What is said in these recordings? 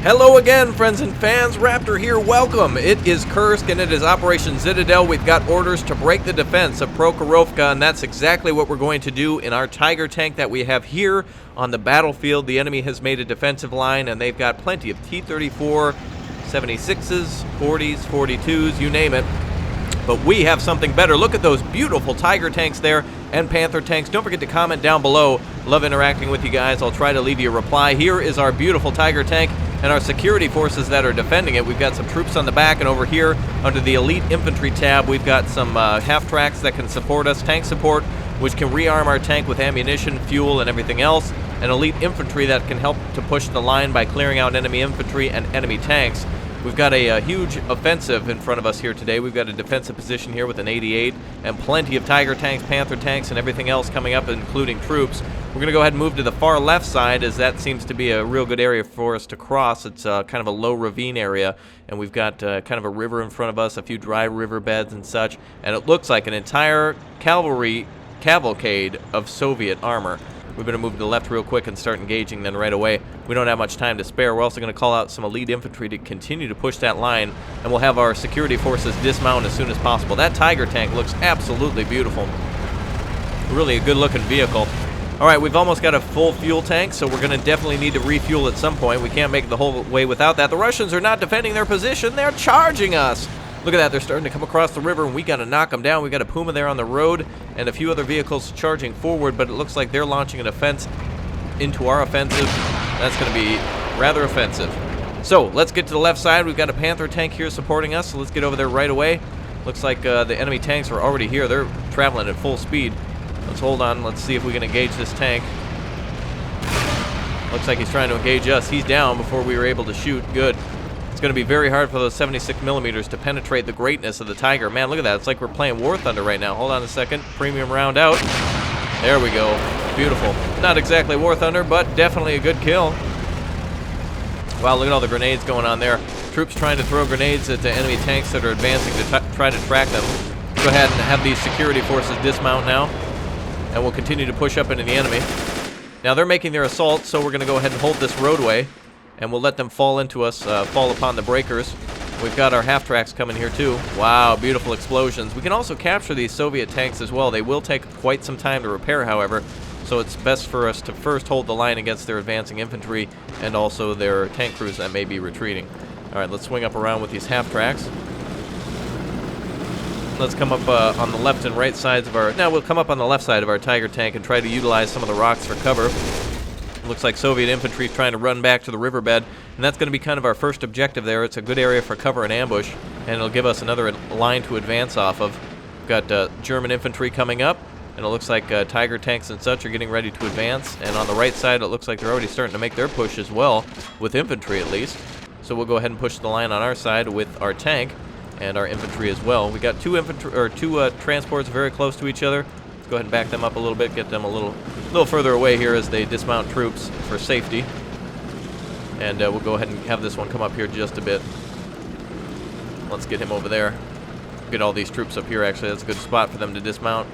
Hello again, friends and fans. Raptor here. Welcome. It is Kursk and it is Operation Citadel. We've got orders to break the defense of Prokhorovka, and that's exactly what we're going to do in our Tiger tank that we have here on the battlefield. The enemy has made a defensive line, and they've got plenty of T-34, 76s, 40s, 42s, you name it. But we have something better. Look at those beautiful Tiger tanks there and Panther tanks. Don't forget to comment down below. Love interacting with you guys. I'll try to leave you a reply. Here is our beautiful Tiger tank and our security forces that are defending it. We've got some troops on the back, and over here under the elite infantry tab, we've got some half-tracks that can support us, tank support, which can rearm our tank with ammunition, fuel, and everything else, and elite infantry that can help to push the line by clearing out enemy infantry and enemy tanks. We've got a huge offensive in front of us here today. We've got a defensive position here with an 88 and plenty of Tiger tanks, Panther tanks, and everything else coming up, including troops. We're going to go ahead and move to the far left side, as that seems to be a real good area for us to cross. It's kind of a low ravine area, and we've got kind of a river in front of us, a few dry river beds and such, and it looks like an entire cavalry cavalcade of Soviet armor. We're going to move to the left real quick and start engaging then right away. We don't have much time to spare. We're also going to call out some elite infantry to continue to push that line, and we'll have our security forces dismount as soon as possible. That Tiger tank looks absolutely beautiful. Really a good-looking vehicle. All right, we've almost got a full fuel tank, so we're going to definitely need to refuel at some point. We can't make it the whole way without that. The Russians are not defending their position. They're charging us. Look at that, they're starting to come across the river, and we got to knock them down. We got a Puma there on the road and a few other vehicles charging forward, but it looks like they're launching an offense into our offensive. That's going to be rather offensive. So let's get to the left side. We've got a Panther tank here supporting us, so let's get over there right away. Looks like the enemy tanks are already here. They're traveling at full speed. Let's hold on. Let's see if we can engage this tank. Looks like he's trying to engage us. He's down before we were able to shoot. Good. It's going to be very hard for those 76 millimeters to penetrate the greatness of the Tiger. Man, look at that. It's like we're playing War Thunder right now. Hold on a second. Premium round out. There we go. Beautiful. Not exactly War Thunder, but definitely a good kill. Wow, look at all the grenades going on there. Troops trying to throw grenades at the enemy tanks that are advancing to try to track them. Go ahead and have these security forces dismount now, and we'll continue to push up into the enemy. Now they're making their assault, so we're going to go ahead and hold this roadway, and we'll let them fall into us, fall upon the breakers. We've got our half-tracks coming here too. Wow, beautiful explosions. We can also capture these Soviet tanks as well. They will take quite some time to repair, however, so it's best for us to first hold the line against their advancing infantry and also their tank crews that may be retreating. All right, let's swing up around with these half-tracks. Let's come up on the left and right sides of our... Now we'll come up on the left side of our Tiger tank and try to utilize some of the rocks for cover. Looks like Soviet infantry is trying to run back to the riverbed, and that's going to be kind of our first objective there. It's a good area for cover and ambush, and it'll give us another line to advance off of. We've got German infantry coming up, and it looks like Tiger tanks and such are getting ready to advance. And on the right side, it looks like they're already starting to make their push as well, with infantry at least. So we'll go ahead and push the line on our side with our tank and our infantry as well. We got two transports very close to each other. Go ahead and back them up a little bit, get them a little further away here as they dismount troops for safety. And we'll go ahead and have this one come up here just a bit. Let's get him over there. Get all these troops up here, actually. That's a good spot for them to dismount.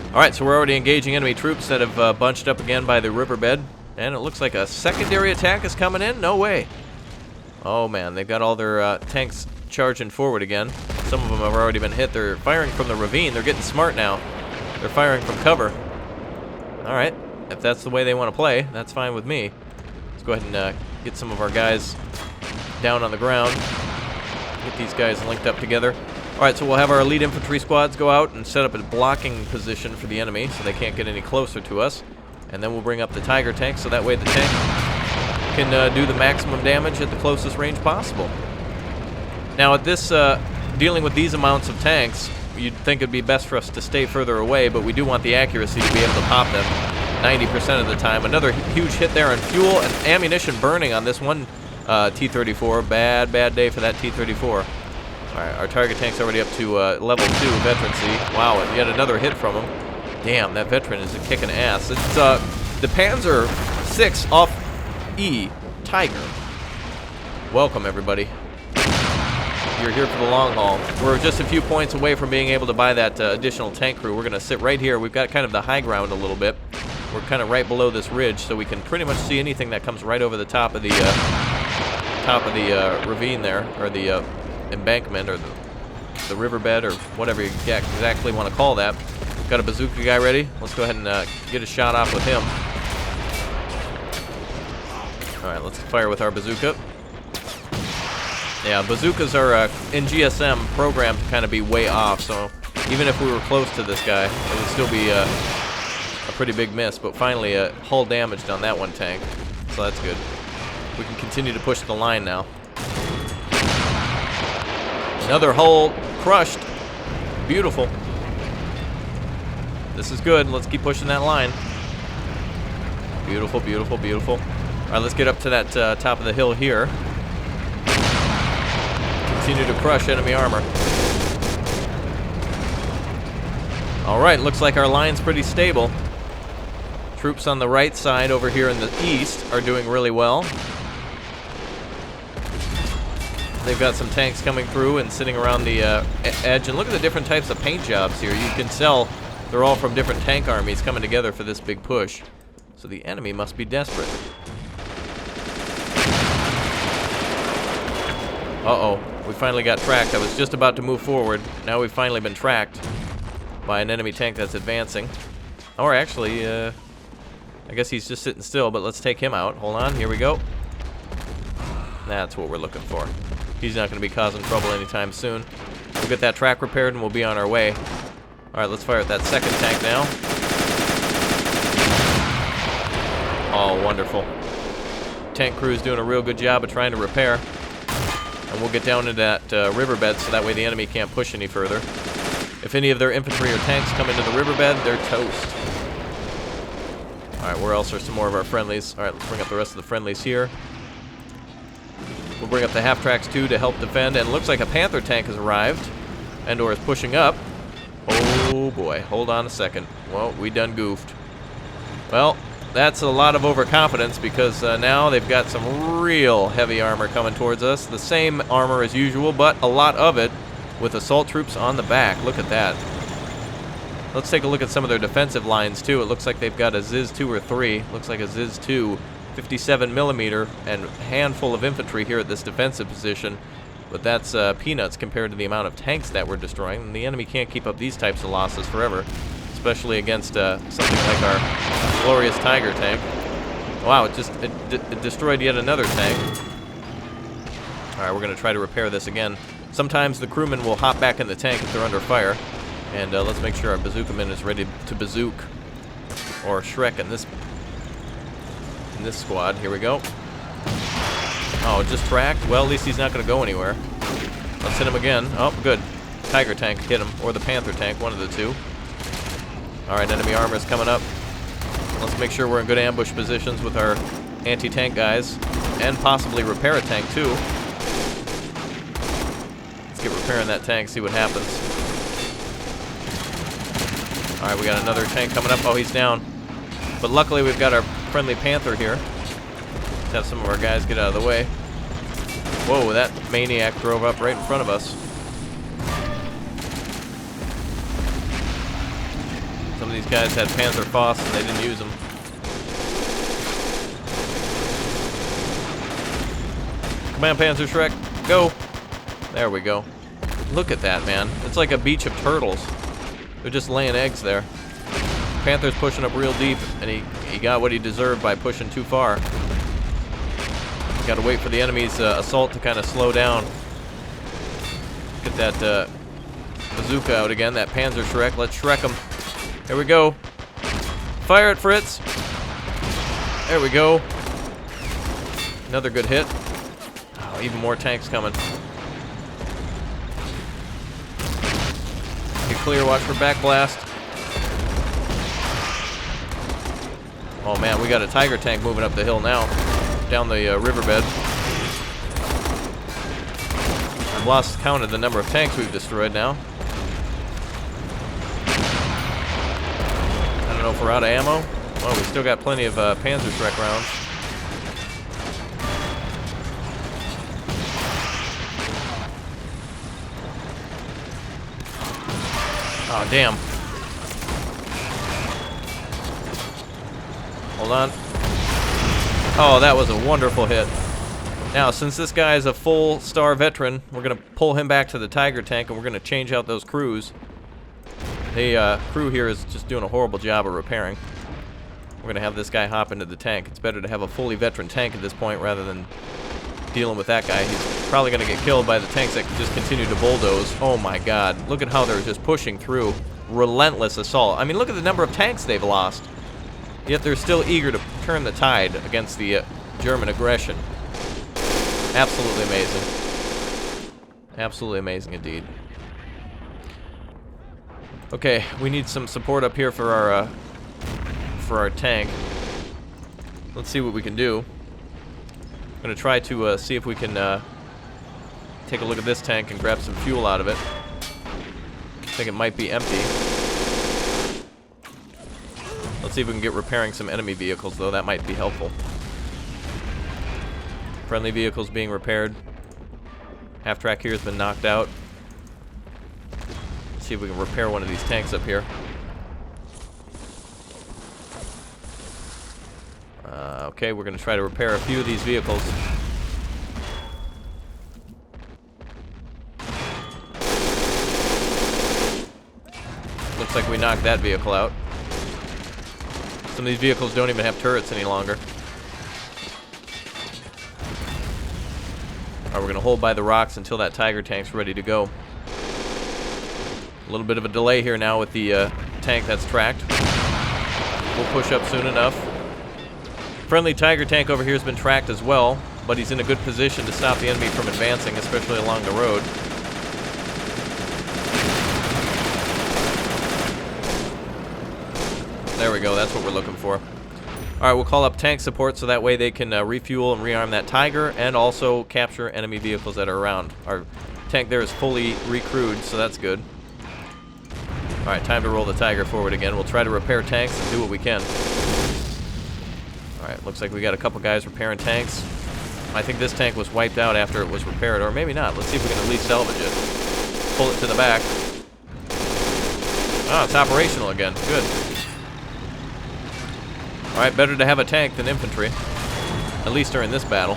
Alright, so we're already engaging enemy troops that have bunched up again by the riverbed. And it looks like a secondary attack is coming in. No way. Oh man, they've got all their tanks charging forward again. Some of them have already been hit. They're firing from the ravine. They're getting smart now. They're firing from cover. Alright, if that's the way they want to play, that's fine with me. Let's go ahead and get some of our guys down on the ground. Get these guys linked up together. Alright, so we'll have our elite infantry squads go out and set up a blocking position for the enemy so they can't get any closer to us. And then we'll bring up the Tiger tank so that way the tank can do the maximum damage at the closest range possible. Now at this, dealing with these amounts of tanks, you'd think it'd be best for us to stay further away, but we do want the accuracy to be able to pop them 90% of the time. Another huge hit there on fuel and ammunition burning on this one T-34. Bad day for that T-34. All right, our target tank's already up to level 2 veterancy. Wow, and yet another hit from him. Damn, that veteran is kicking ass. It's the Panzer 6 off E Tiger. Welcome, everybody. You're here for the long haul. We're just a few points away from being able to buy that additional tank crew. We're going to sit right here. We've got kind of the high ground a little bit. We're kind of right below this ridge, so we can pretty much see anything that comes right over the top of the ravine there, or the embankment, or the riverbed, or whatever you exactly want to call that. Got a bazooka guy ready. Let's go ahead and get a shot off with him. All right, let's fire with our bazooka. Yeah, bazookas are in GSM programmed to kind of be way off, so even if we were close to this guy, it would still be a pretty big miss. But finally, hull damaged on that one tank, so that's good. We can continue to push the line now. Another hull crushed. Beautiful. This is good. Let's keep pushing that line. Beautiful, beautiful, beautiful. All right, let's get up to that top of the hill here. Continue to crush enemy armor. All right, looks like our line's pretty stable. Troops on the right side over here in the east are doing really well. They've got some tanks coming through and sitting around the edge. And look at the different types of paint jobs here. You can tell they're all from different tank armies coming together for this big push. So the enemy must be desperate. Uh-oh, we finally got tracked. I was just about to move forward. Now we've finally been tracked by an enemy tank that's advancing. Or actually, I guess he's just sitting still, but let's take him out. Hold on, here we go. That's what we're looking for. He's not going to be causing trouble anytime soon. We'll get that track repaired and we'll be on our way. All right, let's fire at that second tank now. Oh, wonderful. Tank crew's doing a real good job of trying to repair. And we'll get down into that riverbed so that way the enemy can't push any further. If any of their infantry or tanks come into the riverbed, they're toast. All right, where else are some more of our friendlies? All right, let's bring up the rest of the friendlies here. We'll bring up the half-tracks too to help defend, and it looks like a Panther tank has arrived, and/or is pushing up. Oh boy, hold on a second. Well, we done goofed. Well, that's a lot of overconfidence because now they've got some real heavy armor coming towards us. The same armor as usual, but a lot of it with assault troops on the back. Look at that. Let's take a look at some of their defensive lines too. It looks like they've got a Ziz 2 or 3. Looks like a Ziz 2. 57mm and a handful of infantry here at this defensive position, but that's peanuts compared to the amount of tanks that we're destroying. And the enemy can't keep up these types of losses forever, especially against something like our glorious Tiger tank. Wow, it destroyed yet another tank. All right, we're going to try to repair this again. Sometimes the crewmen will hop back in the tank if they're under fire, and let's make sure our bazooka man is ready to bazook, or Shrek in this squad. Here we go. Oh, just tracked? Well, at least he's not going to go anywhere. Let's hit him again. Oh, good. Tiger tank hit him, or the Panther tank, one of the two. Alright, enemy armor is coming up. Let's make sure we're in good ambush positions with our anti-tank guys, and possibly repair a tank too. Let's get repairing that tank, see what happens. Alright, we got another tank coming up. Oh, he's down. But luckily we've got our friendly Panther here. Let's have some of our guys get out of the way. Whoa, that maniac drove up right in front of us. Some of these guys had Panther Foss and they didn't use them. Come on, Panzer Shrek, go! There we go. Look at that, man. It's like a beach of turtles. They're just laying eggs there. Panther's pushing up real deep, and he got what he deserved by pushing too far. Got to wait for the enemy's assault to kind of slow down. Get that bazooka out again, that Panzer Shrek. Let's Shrek him. There we go. Fire it, Fritz. There we go. Another good hit. Oh, even more tanks coming. Get clear, watch for backblast. Oh man, we got a Tiger tank moving up the hill now, down the riverbed. I've lost count of the number of tanks we've destroyed now. I don't know if we're out of ammo. Oh, we still got plenty of Panzer Shrek rounds. Oh, damn. Hold on. Oh, that was a wonderful hit. Now, since this guy is a full star veteran, we're going to pull him back to the Tiger tank, and we're going to change out those crews. The crew here is just doing a horrible job of repairing. We're going to have this guy hop into the tank. It's better to have a fully veteran tank at this point rather than dealing with that guy. He's probably going to get killed by the tanks that just continue to bulldoze. Oh my god. Look at how they're just pushing through. Relentless assault. I mean, look at the number of tanks they've lost. Yet they're still eager to turn the tide against the German aggression. Absolutely amazing. Absolutely amazing indeed. Okay, we need some support up here for our tank. Let's see what we can do. I'm going to try to see if we can take a look at this tank and grab some fuel out of it. I think it might be empty. Let's see if we can get repairing some enemy vehicles, though. That might be helpful. Friendly vehicles being repaired. Half-track here has been knocked out. Let's see if we can repair one of these tanks up here. Okay, we're going to try to repair a few of these vehicles. Looks like we knocked that vehicle out. Some of these vehicles don't even have turrets any longer. Alright, we're going to hold by the rocks until that Tiger tank's ready to go. A little bit of a delay here now with the tank that's tracked. We'll push up soon enough. Friendly Tiger tank over here has been tracked as well, but he's in a good position to stop the enemy from advancing, especially along the road. There we go, that's what we're looking for. Alright, we'll call up tank support so that way they can refuel and rearm that Tiger and also capture enemy vehicles that are around. Our tank there is fully recrewed, so that's good. Alright, time to roll the Tiger forward again. We'll try to repair tanks and do what we can. Alright, looks like we got a couple guys repairing tanks. I think this tank was wiped out after it was repaired, or maybe not. Let's see if we can at least salvage it. Pull it to the back. Oh, it's operational again. Good. Alright, better to have a tank than infantry. At least during this battle.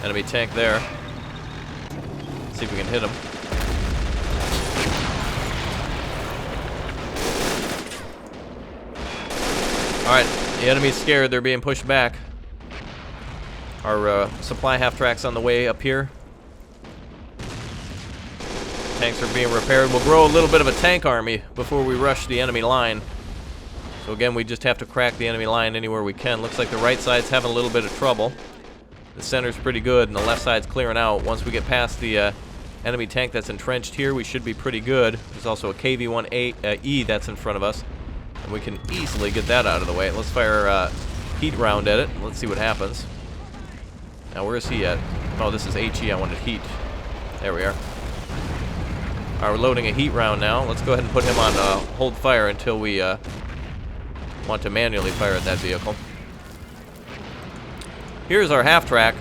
Enemy tank there. Let's see if we can hit him. Alright, the enemy's scared. They're being pushed back. Our supply half-track's on the way up here. Tanks are being repaired. We'll grow a little bit of a tank army before we rush the enemy line. So again, we just have to crack the enemy line anywhere we can. Looks like the right side's having a little bit of trouble. The center's pretty good, and the left side's clearing out. Once we get past the enemy tank that's entrenched here, we should be pretty good. There's also a KV-1E that's in front of us. And we can easily get that out of the way. Let's fire a heat round at it. Let's see what happens. Now, where is he at? Oh, this is HE. I wanted heat. There we are. Alright, we're loading a heat round now. Let's go ahead and put him on hold fire until we want to manually fire at that vehicle. Here's our half-track.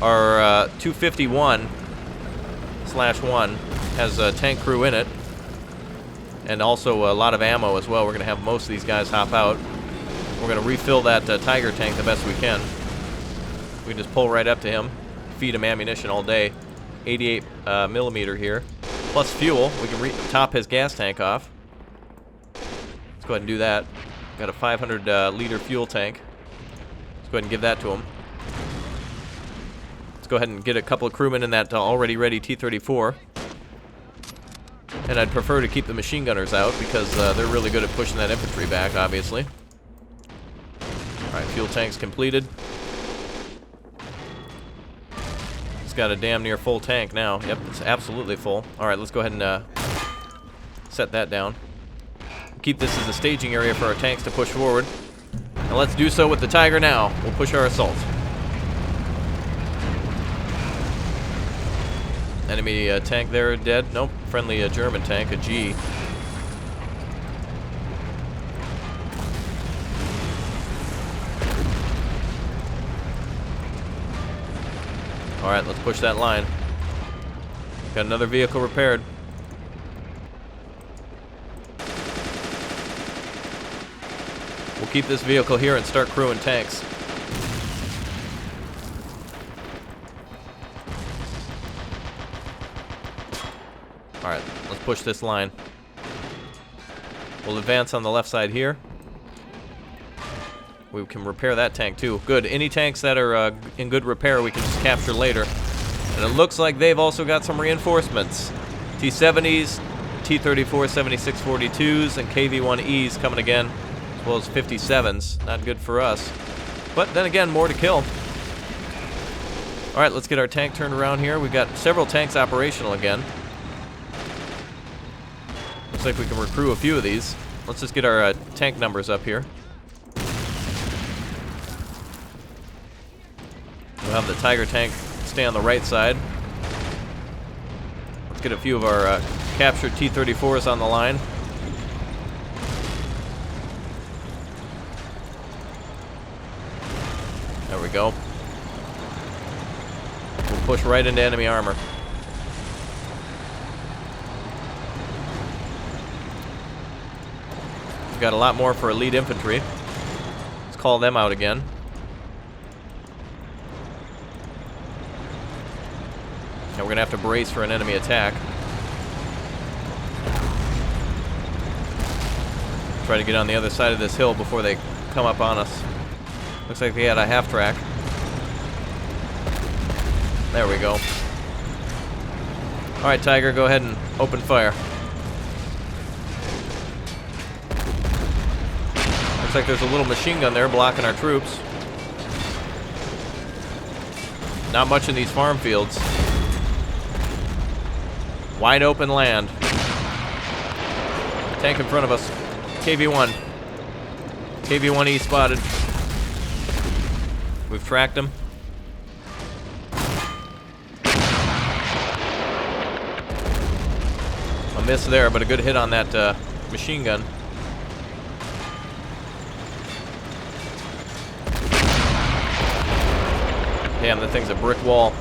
Our 251/1 has a tank crew in it. And also a lot of ammo as well. We're going to have most of these guys hop out. We're going to refill that Tiger tank the best we can. We can just pull right up to him, feed him ammunition all day. 88 millimeter here. Plus fuel. We can top his gas tank off. Let's go ahead and do that. Got a 500 liter fuel tank. Let's go ahead and give that to him. Let's go ahead and get a couple of crewmen in that already ready T-34. And I'd prefer to keep the machine gunners out because they're really good at pushing that infantry back, obviously. Alright, fuel tank's completed. It's got a damn near full tank now. Yep, it's absolutely full. Alright, let's go ahead and set that down. Keep this as a staging area for our tanks to push forward. And let's do so with the Tiger now. We'll push our assault. Enemy tank there dead. Nope. Friendly German tank, a G. Alright, let's push that line. Got another vehicle repaired. keep this vehicle here and start crewing tanks. Alright, let's push this line. We'll advance on the left side here. We can repair that tank too. Good. Any tanks that are in good repair we can just capture later. And it looks like they've also got some reinforcements. T-70s, T-34s, 7642s, and KV-1Es coming again, as well as 57s. Not good for us. But then again, more to kill. Alright, let's get our tank turned around here. We've got several tanks operational again. Looks like we can recruit a few of these. Let's just get our tank numbers up here. We'll have the Tiger tank stay on the right side. Let's get a few of our captured T-34s on the line. There we go. We'll push right into enemy armor. We've got a lot more for elite infantry. Let's call them out again. Now we're going to have to brace for an enemy attack. Try to get on the other side of this hill before they come up on us. Looks like they had a half track. There we go. Alright, Tiger, go ahead and open fire. Looks like there's a little machine gun there blocking our troops. Not much in these farm fields. Wide open land. Tank in front of us. KV-1. KV-1E spotted. We've tracked him. A miss there, but a good hit on that machine gun. Damn, that thing's a brick wall.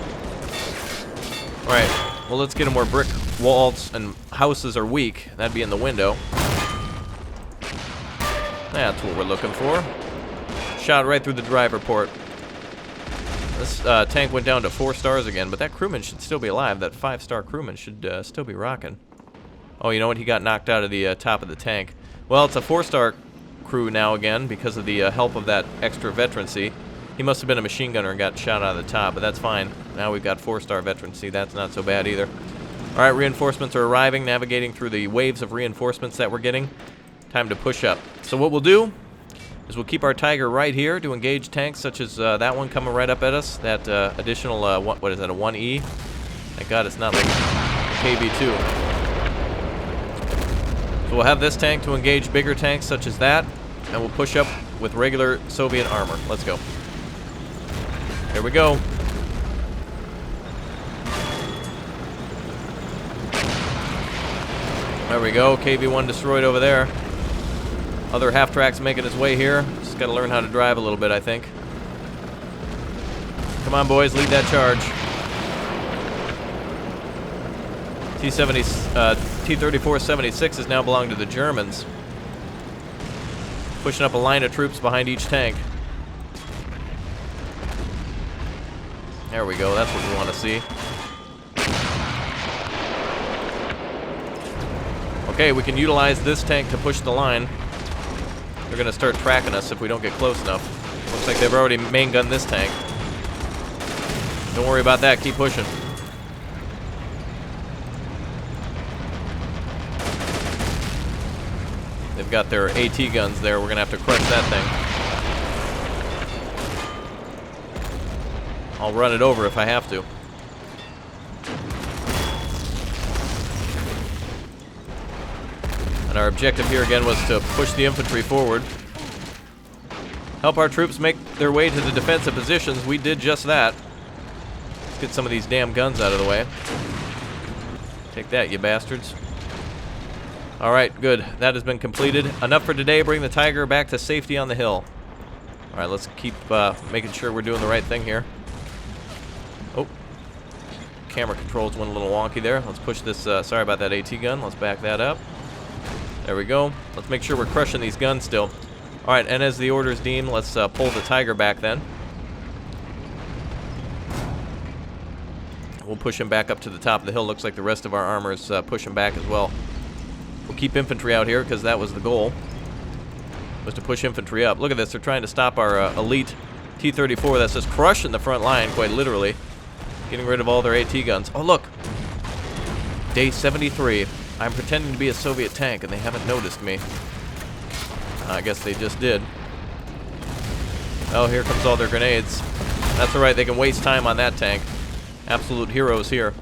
Alright, well, let's get him where brick walls and houses are weak. That'd be in the window. That's what we're looking for. Shot right through the driver port. This tank went down to 4 stars again, but that crewman should still be alive. That 5-star crewman should still be rocking. Oh, you know what? He got knocked out of the top of the tank. Well, it's a 4-star crew now again because of the help of that extra veterancy. He must have been a machine gunner and got shot out of the top, but that's fine. Now we've got 4-star veterancy. That's not so bad either. Alright, reinforcements are arriving, navigating through the waves of reinforcements that we're getting. Time to push up. So what we'll do is we'll keep our Tiger right here to engage tanks such as that one coming right up at us. That additional, what is that, a 1E? Thank God it's not like a KV-2. So we'll have this tank to engage bigger tanks such as that, and we'll push up with regular Soviet armor. Let's go. Here we go. There we go. KV-1 destroyed over there. Other half-track's making his way here. Just got to learn how to drive a little bit, I think. Come on, boys. Lead that charge. T-34-76 now belong to the Germans. Pushing up a line of troops behind each tank. There we go. That's what we want to see. Okay, we can utilize this tank to push the line. They're going to start tracking us if we don't get close enough. Looks like they've already main gunned this tank. Don't worry about that. Keep pushing. They've got their AT guns there. We're going to have to crush that thing. I'll run it over if I have to. And our objective here again was to push the infantry forward. Help our troops make their way to the defensive positions. We did just that. Let's get some of these damn guns out of the way. Take that, you bastards. Alright, good. That has been completed. Enough for today. Bring the Tiger back to safety on the hill. Alright, let's keep making sure we're doing the right thing here. Oh. Camera controls went a little wonky there. Let's push this, sorry about that AT gun. Let's back that up. There we go. Let's make sure we're crushing these guns still. Alright, and as the orders deem, let's pull the Tiger back then. We'll push him back up to the top of the hill. Looks like the rest of our armor is pushing back as well. We'll keep infantry out here because that was the goal, was to push infantry up. Look at this, they're trying to stop our elite T-34 that's just crushing the front line, quite literally. Getting rid of all their AT guns. Oh, look! Day 73. I'm pretending to be a Soviet tank and they haven't noticed me. I guess they just did. Oh, here comes all their grenades. That's alright, they can waste time on that tank. Absolute heroes here.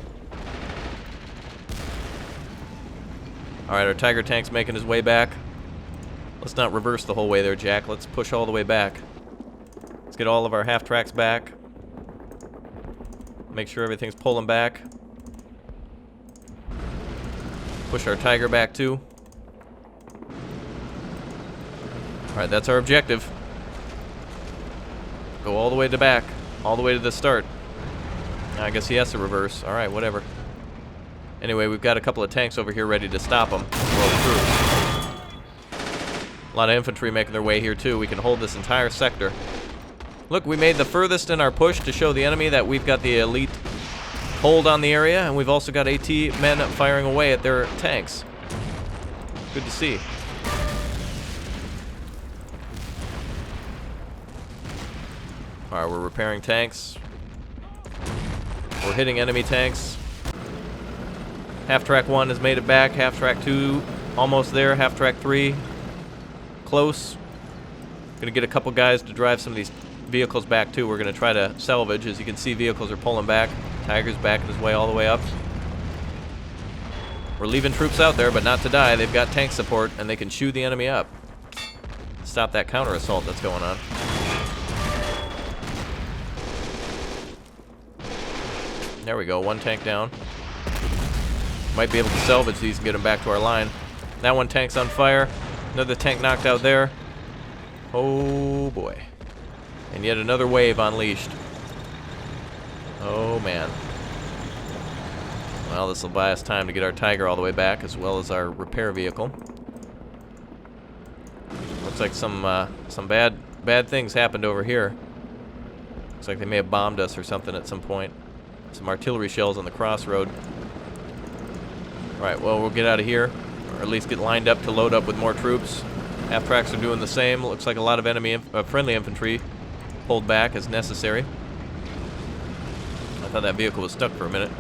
Alright, our Tiger tank's making his way back. Let's not reverse the whole way there, Jack. Let's push all the way back. Let's get all of our half tracks back. Make sure everything's pulling back. Push our Tiger back too. Alright, that's our objective. Go all the way to the back. All the way to the start. I guess he has to reverse. Alright, whatever. Anyway, we've got a couple of tanks over here ready to stop him. A lot of infantry making their way here too. We can hold this entire sector. Look, we made the furthest in our push to show the enemy that we've got the elite hold on the area, and we've also got AT men firing away at their tanks. Good to see. Alright, we're repairing tanks. We're hitting enemy tanks. Half track 1 has made it back. Half track 2 almost there. Half track 3 close. Gonna get a couple guys to drive some of these vehicles back too. We're gonna try to salvage. As you can see, vehicles are pulling back. Tiger's backing his way all the way up. We're leaving troops out there, but not to die. They've got tank support and they can chew the enemy up. Stop that counter assault that's going on. There we go, one tank down. Might be able to salvage these and get them back to our line. That one tank's on fire. Another tank knocked out there. Oh boy. And yet another wave unleashed. Oh man. Well, this will buy us time to get our Tiger all the way back, as well as our repair vehicle. Looks like some bad things happened over here. Looks like they may have bombed us or something at some point. Some artillery shells on the crossroad. Alright, well, we'll get out of here, or at least get lined up to load up with more troops. Half tracks are doing the same. Looks like a lot of enemy friendly infantry pulled back as necessary. I thought that vehicle was stuck for a minute.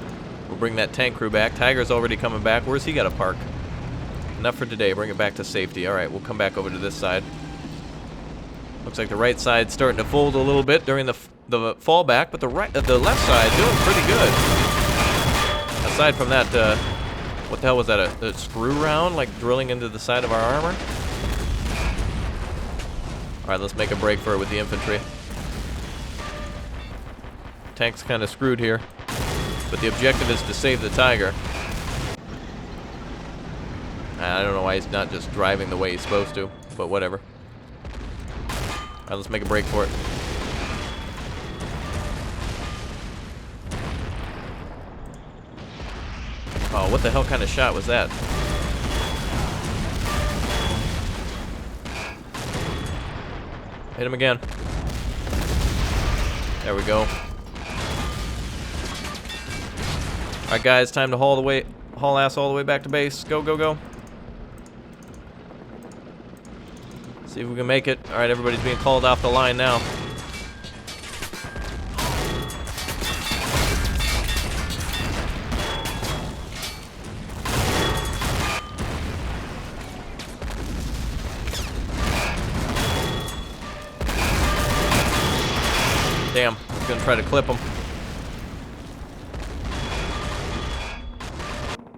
We'll bring that tank crew back. Tiger's already coming back. Where's he got to park? Enough for today. Bring it back to safety. Alright, we'll come back over to this side. Looks like the right side's starting to fold a little bit during the fallback, but the left side doing pretty good. Aside from that, what the hell was that? A screw round, like drilling into the side of our armor? All right, let's make a break for it with the infantry. Tank's kind of screwed here, but the objective is to save the Tiger. I don't know why he's not just driving the way he's supposed to, but whatever. All right, let's make a break for it. Oh, what the hell kind of shot was that? Hit him again. There we go. Alright guys, time to haul ass all the way back to base. Go, go, go. See if we can make it. Alright, everybody's being called off the line now. Damn, I was gonna try to clip him.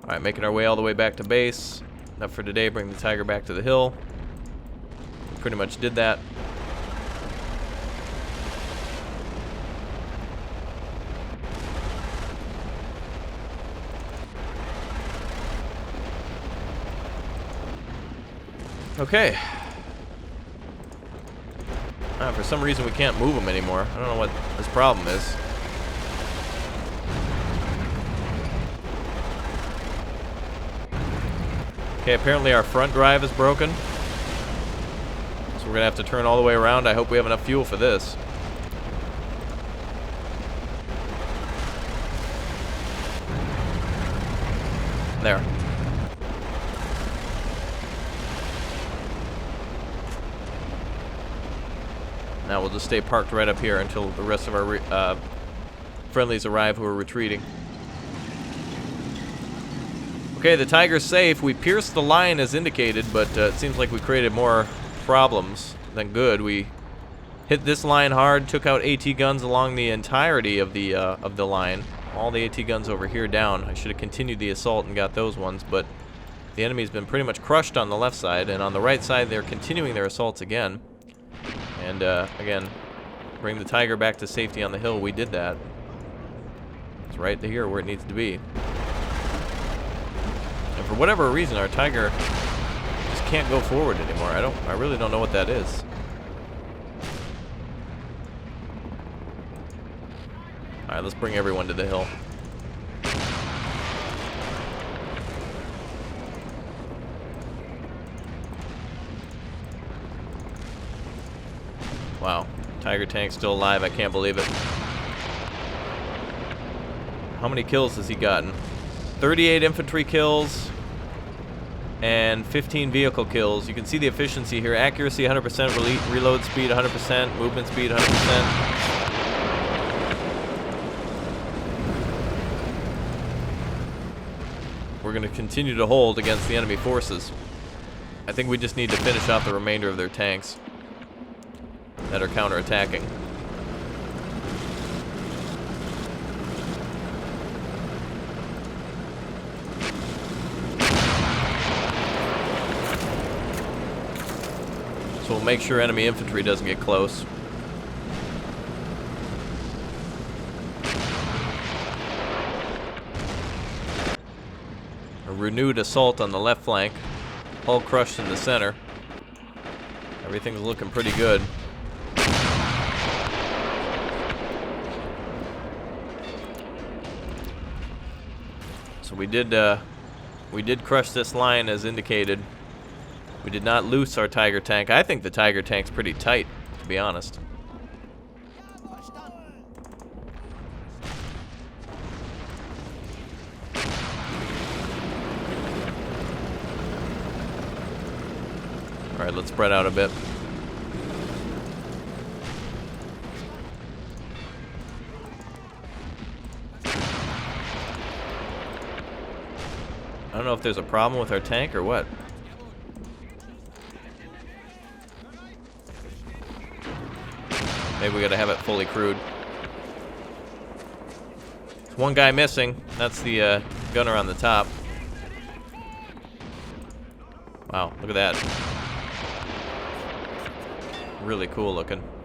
Alright, making our way all the way back to base. Enough for today, bring the Tiger back to the hill. We pretty much did that. Okay. For some reason we can't move him anymore. I don't know what his problem is. Okay, apparently our front drive is broken. So we're gonna have to turn all the way around. I hope we have enough fuel for this. There. Now we'll just stay parked right up here until the rest of our friendlies arrive who are retreating. Okay, the Tiger's safe. We pierced the line as indicated, but it seems like we created more problems than good. We hit this line hard, took out AT guns along the entirety of the line. All the AT guns over here down. I should have continued the assault and got those ones, but the enemy's been pretty much crushed on the left side, and on the right side they're continuing their assaults again. And again, bring the Tiger back to safety on the hill. We did that. It's right here where it needs to be. And for whatever reason, our Tiger just can't go forward anymore. I really don't know what that is. All right, let's bring everyone to the hill. Wow, Tiger tank's still alive. I can't believe it. How many kills has he gotten? 38 infantry kills and 15 vehicle kills. You can see the efficiency here. Accuracy 100%, reload speed 100%, movement speed 100%. We're going to continue to hold against the enemy forces. I think we just need to finish off the remainder of their tanks that are counterattacking. So we'll make sure enemy infantry doesn't get close. A renewed assault on the left flank. Hull crushed in the center. Everything's looking pretty good. So we did crush this line as indicated. We did not loose our Tiger tank. I think the Tiger tank's pretty tight, to be honest. All right, let's spread out a bit. I don't know if there's a problem with our tank or what. Maybe we gotta have it fully crewed. There's one guy missing. That's the gunner on the top. Wow, look at that. Really cool looking.